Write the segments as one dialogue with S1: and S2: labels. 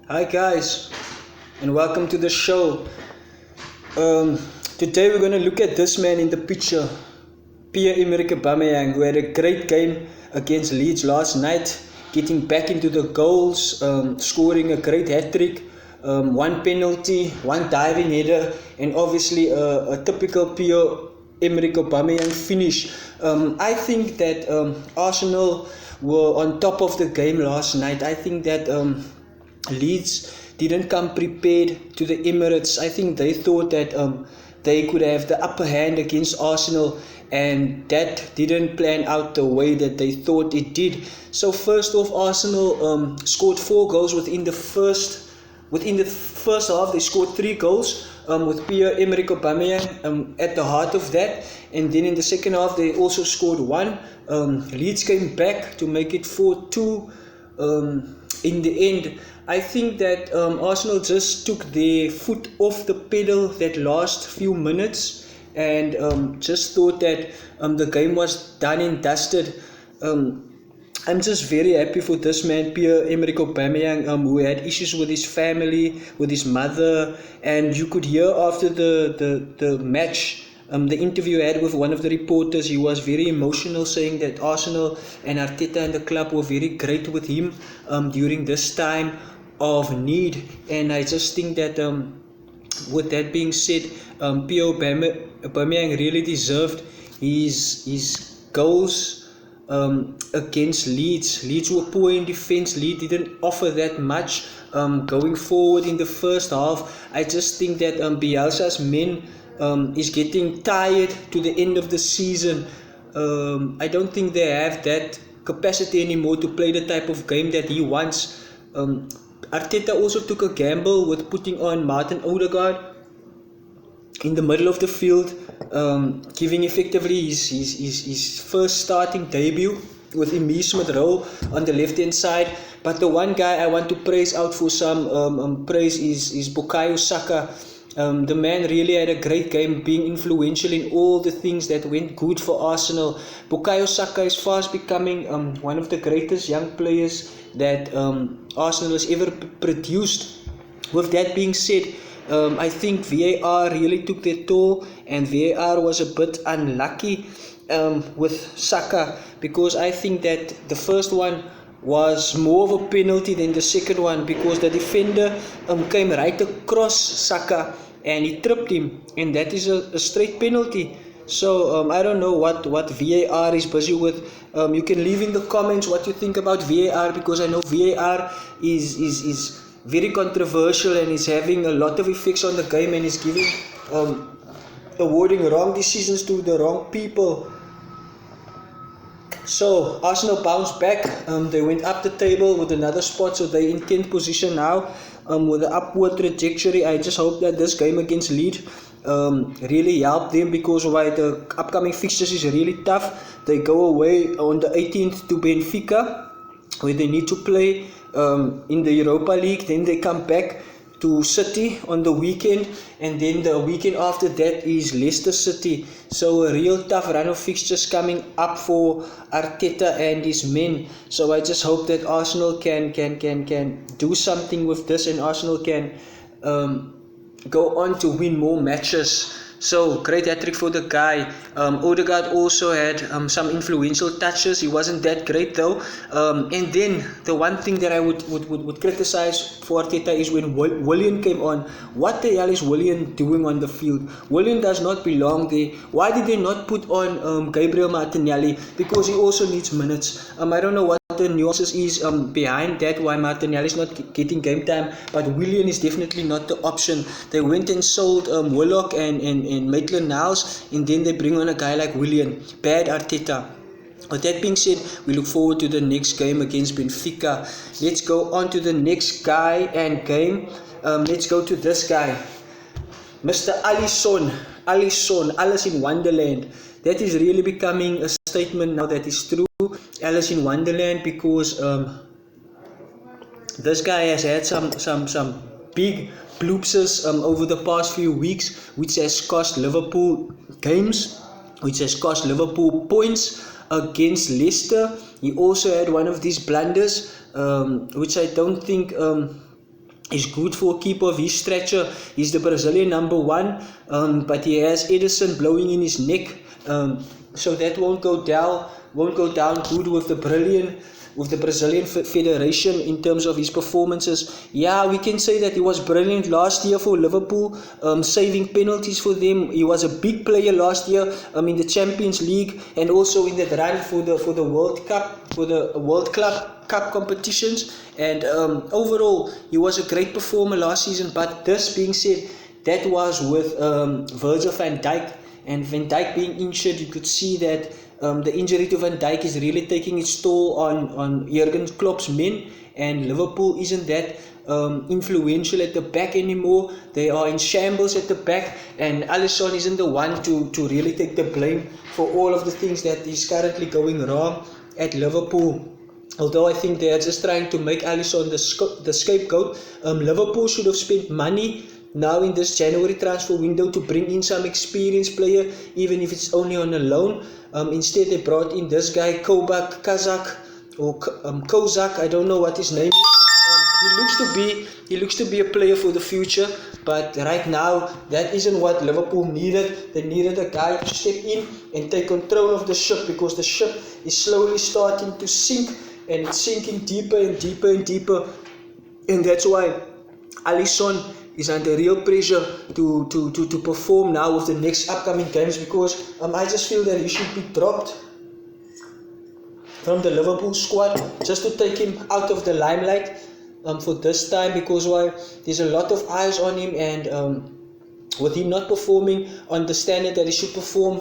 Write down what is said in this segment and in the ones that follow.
S1: Hi guys, and welcome to the show. Today we're going to look at this man in the picture, Pierre-Emerick Aubameyang, who had a great game against Leeds last night, getting back into the goals, scoring a great hat-trick, one penalty, one diving header, and obviously a typical Pierre-Emerick Aubameyang finish. I think that Arsenal were on top of the game last night. I think that Leeds didn't come prepared to the Emirates. I think they thought that they could have the upper hand against Arsenal, and that didn't plan out the way that they thought it did. So first off, Arsenal scored 4 goals within the first half. They scored 3 goals with Pierre-Emerick Aubameyang at the heart of that, and then in the second half they also scored 1. Leeds came back to make it 4-2 in the end. I think that Arsenal just took their foot off the pedal that last few minutes and just thought that the game was done and dusted. I'm just very happy for this man, Pierre-Emerick Aubameyang, who had issues with his family, with his mother, and you could hear after the match, the interview I had with one of the reporters, he was very emotional, saying that Arsenal and Arteta and the club were very great with him during this time of need. And I just think that with that being said, Pierre Aubameyang really deserved his goals against Leeds. Leeds were poor in defence. Leeds didn't offer that much going forward in the first half. I just think that Bielsa's men is getting tired to the end of the season. I don't think they have that capacity anymore to play the type of game that he wants. Arteta also took a gamble with putting on Martin Odegaard in the middle of the field, giving effectively his first starting debut with Emile Smith-Rowe on the left-hand side. But the one guy I want to praise out for some praise is Bukayo Saka. The man really had a great game, being influential in all the things that went good for Arsenal. Bukayo Saka is fast becoming one of the greatest young players that Arsenal has ever produced. With that being said, I think VAR really took their toll, and VAR was a bit unlucky with Saka, because I think that the first one was more of a penalty than the second one, because the defender came right across Saka and he tripped him, and that is a straight penalty. So I don't know what VAR is busy with. You can leave in the comments what you think about VAR, because I know VAR is very controversial and is having a lot of effects on the game, and is giving awarding wrong decisions to the wrong people. So Arsenal bounced back. They went up the table with another spot, so they're in 10th position now with an upward trajectory. I just hope that this game against Leeds really helped them, because while the upcoming fixtures is really tough, they go away on the 18th to Benfica, where they need to play in the Europa League. Then they come back to City on the weekend, and then the weekend after that is Leicester City. So a real tough run of fixtures coming up for Arteta and his men. So I just hope that Arsenal can do something with this, and Arsenal can go on to win more matches. So great hat-trick for the guy. Odegaard also had some influential touches. He wasn't that great though. And then the one thing that I would criticize for Arteta is when Willian came on. What the hell is Willian doing on the field? Willian does not belong there. Why did they not put on Gabriel Martinelli? Because he also needs minutes. I don't know what the nuances is behind that, why Martinelli is not getting game time, but Willian is definitely not the option. They went and sold Willock and Maitland-Niles, and then they bring on a guy like Willian. Bad Arteta. With that being said, we look forward to the next game against Benfica. Let's go on to the next guy and game. Let's go to this guy, Mr. Alisson, Alice in Wonderland. That is really becoming a statement now that is true. Alice in Wonderland, because this guy has had some big bloopers over the past few weeks, which has cost Liverpool games, which has cost Liverpool points against Leicester. He also had one of these blunders, which I don't think is good for a keeper of his stature. He's the Brazilian #1, but he has Alisson blowing in his neck, so that won't go down good with the Brazilian Federation in terms of his performances. Yeah, we can say that he was brilliant last year for Liverpool, saving penalties for them. He was a big player last year in the Champions League and also in the run for the World Cup, for the World Club Cup competitions. And overall, he was a great performer last season. But this being said, that was with Virgil van Dijk. And Van Dijk being injured, you could see that the injury to Van Dijk is really taking its toll on Jurgen Klopp's men, and Liverpool isn't that influential at the back anymore. They are in shambles at the back, and Alisson isn't the one to really take the blame for all of the things that is currently going wrong at Liverpool. Although I think they are just trying to make Alisson the scapegoat. Liverpool should have spent money now in this January transfer window to bring in some experienced player, even if it's only on a loan. Instead, they brought in this guy Kozak, I don't know what his name is. He looks to be a player for the future, but right now that isn't what Liverpool needed. They needed a guy to step in and take control of the ship, because the ship is slowly starting to sink, and it's sinking deeper and deeper and deeper, and that's why Alisson is under real pressure to perform now with the next upcoming games, because I just feel that he should be dropped from the Liverpool squad just to take him out of the limelight for this time, because why, there's a lot of eyes on him, and with him not performing on the standard that he should perform,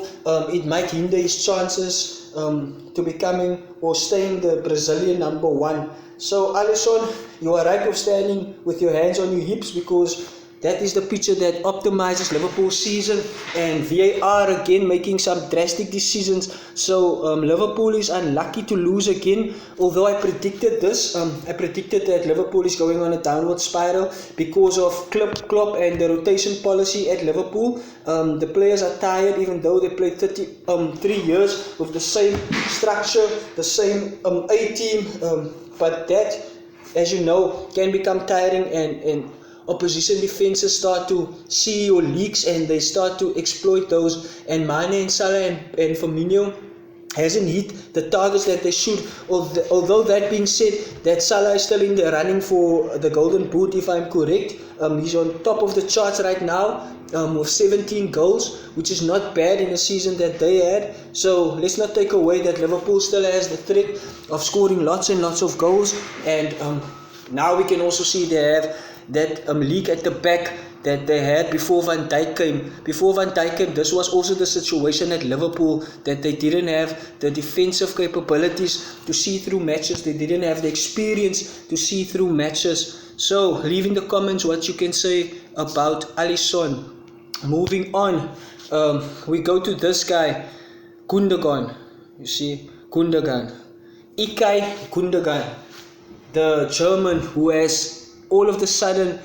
S1: it might hinder his chances to becoming or staying the Brazilian #1. So Alisson, you are right of standing with your hands on your hips, because that is the picture that optimizes Liverpool's season, and VAR again making some drastic decisions. So Liverpool is unlucky to lose again, although I predicted this. I predicted that Liverpool is going on a downward spiral because of Klopp and the rotation policy at Liverpool. The players are tired, even though they played 3 years with the same structure, the same A-team, but that, as you know, can become tiring, and opposition defenses start to see your leaks and they start to exploit those. And Mane and Salah and Firmino hasn't hit the targets that they should. Although that being said, that Salah is still in the running for the Golden Boot, if I'm correct. He's on top of the charts right now with 17 goals, which is not bad in a season that they had. So let's not take away that Liverpool still has the threat of scoring lots and lots of goals. And now we can also see they have that leak at the back that they had before Van Dijk came. Before Van Dijk came, this was also the situation at Liverpool, that they didn't have the defensive capabilities to see through matches. They didn't have the experience to see through matches. So leave in the comments what you can say about Alisson. Moving on, we go to this guy, Gundogan. You see, Gundogan. Ilkay Gundogan, the German who has all of a sudden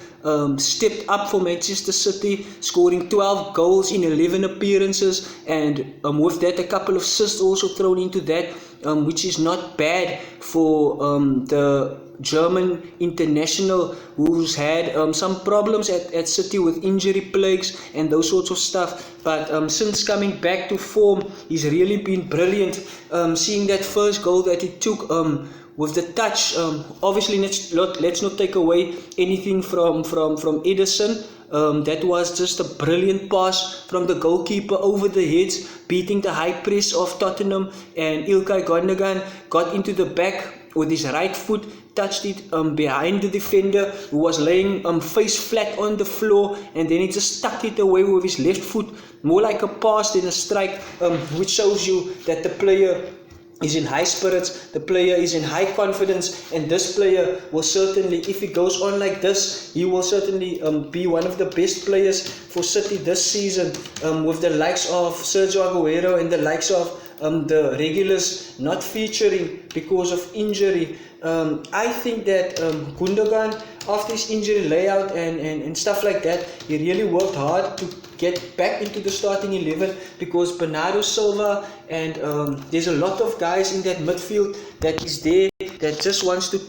S1: stepped up for Manchester City, scoring 12 goals in 11 appearances, and with that a couple of assists also thrown into that, which is not bad for the German international, who's had some problems at City with injury plagues and those sorts of stuff. But since coming back to form, he's really been brilliant. Seeing that first goal that he took with the touch, obviously let's not take away anything from Alisson. That was just a brilliant pass from the goalkeeper over the heads, beating the high press of Tottenham, and Ilkay Gundogan got into the back with his right foot, touched it behind the defender, who was laying face flat on the floor, and then he just stuck it away with his left foot, more like a pass than a strike, which shows you that the player is in high spirits, the player is in high confidence, and this player will certainly, if he goes on like this, he will certainly be one of the best players for City this season, with the likes of Sergio Aguero and the likes of the regulars not featuring because of injury. I think that Gundogan, after his injury layout and stuff like that, he really worked hard to get back into the starting 11, because Bernardo Silva and there's a lot of guys in that midfield that is there that just wants to